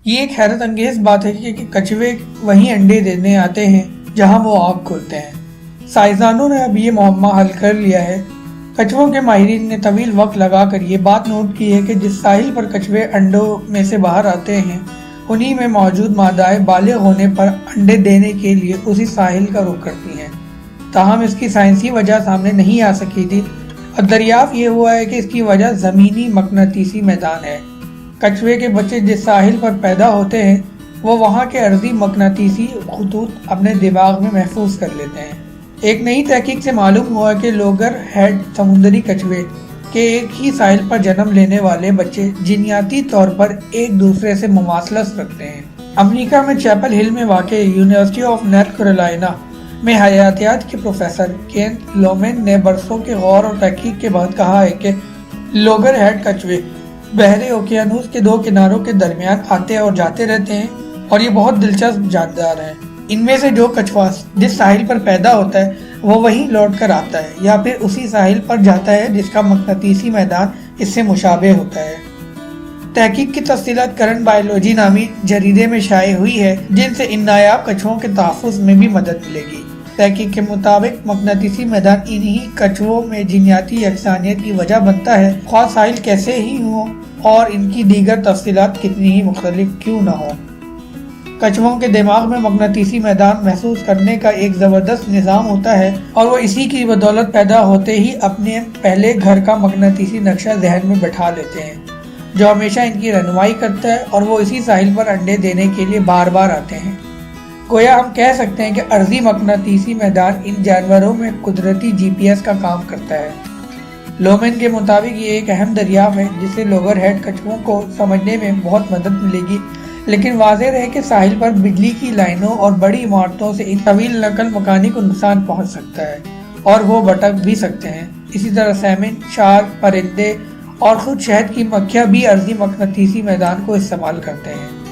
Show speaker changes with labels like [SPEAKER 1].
[SPEAKER 1] یہ ایک حیرت انگیز بات ہے کہ کچھوے وہیں انڈے دینے آتے ہیں جہاں وہ آگ کھولتے ہیں۔ سائنسدانوں نے اب یہ معمہ حل کر لیا ہے۔ کچھووں کے ماہرین نے طویل وقت لگا کر یہ بات نوٹ کی ہے کہ جس ساحل پر کچھوے انڈوں میں سے باہر آتے ہیں انہی میں موجود مادائیں بالغ ہونے پر انڈے دینے کے لیے اسی ساحل کا رخ کرتی ہیں۔ تاہم اس کی سائنسی وجہ سامنے نہیں آ سکی تھی اور دریافت یہ ہوا ہے کہ اس کی وجہ زمینی مقناطیسی میدان ہے۔ کچھوے کے بچے جس ساحل پر پیدا ہوتے ہیں وہ وہاں کے ارضی مقناطیسی خطوط اپنے دماغ میں محفوظ کر لیتے ہیں۔ ایک نئی تحقیق سے معلوم ہوا کہ لوگر ہیڈ سمندری کچھوے کے ایک ہی ساحل پر جنم لینے والے بچے جینیاتی طور پر ایک دوسرے سے مماثلت رکھتے ہیں۔ امریکہ میں چیپل ہل میں واقع یونیورسٹی آف نارتھ کیرولینا میں حیاتیات کے پروفیسر کین لومین نے برسوں کے غور اور تحقیق کے بعد کہا ہے کہ لوگر ہیڈ کچھوے بحر اوقیانوس کے دو کناروں کے درمیان آتے اور جاتے رہتے ہیں اور یہ بہت دلچسپ جاندار ہیں۔ ان میں سے جو کچھوا جس ساحل پر پیدا ہوتا ہے وہ وہیں لوٹ کر آتا ہے یا پھر اسی ساحل پر جاتا ہے جس کا مقناطیسی میدان اس سے مشابہ ہوتا ہے۔ تحقیق کی تفصیلات کرنٹ بائیولوجی نامی جریدے میں شائع ہوئی ہے جن سے ان نایاب کچھووں کے تحفظ میں بھی مدد ملے گی۔ تحقیق کے مطابق مقناطیسی میدان انہی کچھووں میں جینیاتی یکسانیت کی وجہ بنتا ہے، خواہ ساحل کیسے ہی ہوں اور ان کی دیگر تفصیلات کتنی ہی مختلف کیوں نہ ہوں۔ کچھووں کے دماغ میں مقناطیسی میدان محسوس کرنے کا ایک زبردست نظام ہوتا ہے اور وہ اسی کی بدولت پیدا ہوتے ہی اپنے پہلے گھر کا مقناطیسی نقشہ ذہن میں بٹھا لیتے ہیں جو ہمیشہ ان کی رہنمائی کرتا ہے اور وہ اسی ساحل پر انڈے دینے کے لیے بار بار آتے ہیں۔ گویا ہم کہہ سکتے ہیں کہ ارضی مقناطیسی میدان ان جانوروں میں قدرتی جی پی ایس کا کام کرتا ہے۔ لومین کے مطابق یہ ایک اہم دریافت ہے جس سے لوگر ہیڈ کچھووں کو سمجھنے میں بہت مدد ملے گی، لیکن واضح رہے کہ ساحل پر بجلی کی لائنوں اور بڑی عمارتوں سے ان طویل نقل مکانی کو نقصان پہنچ سکتا ہے اور وہ بھٹک بھی سکتے ہیں۔ اسی طرح سیمن، شارک، پرندے اور خود شہد کی مکھیاں بھی ارضی مقناطیسی میدان کو استعمال کرتے ہیں۔